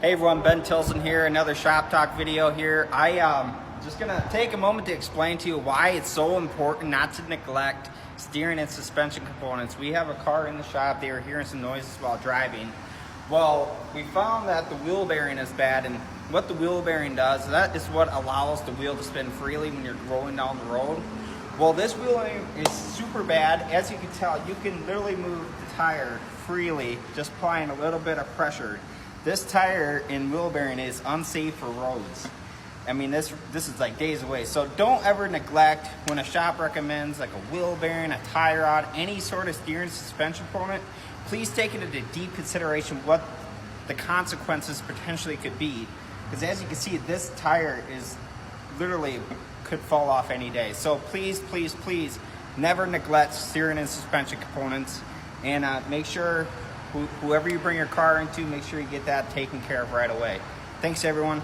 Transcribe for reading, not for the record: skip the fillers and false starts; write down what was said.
Hey everyone, Ben Tilson here, another Shop Talk video here. Just gonna take a moment to explain to you why it's so important not to neglect steering and suspension components. We have a car in the shop, they were hearing some noises while driving. Well, we found that the wheel bearing is bad, and what the wheel bearing does, that is what allows the wheel to spin freely when you're rolling down the road. Well, this wheel bearing is super bad. As you can tell, you can literally move the tire freely, just applying a little bit of pressure. This tire and wheel bearing is unsafe for roads. I mean, this is like days away. So don't ever neglect when a shop recommends like a wheel bearing, a tie rod, any sort of steering suspension component. Please take it into deep consideration what the consequences potentially could be. Because as you can see, this tire is literally could fall off any day. So please, please, please never neglect steering and suspension components, and make sure whoever you bring your car into, make sure you get that taken care of right away. Thanks everyone.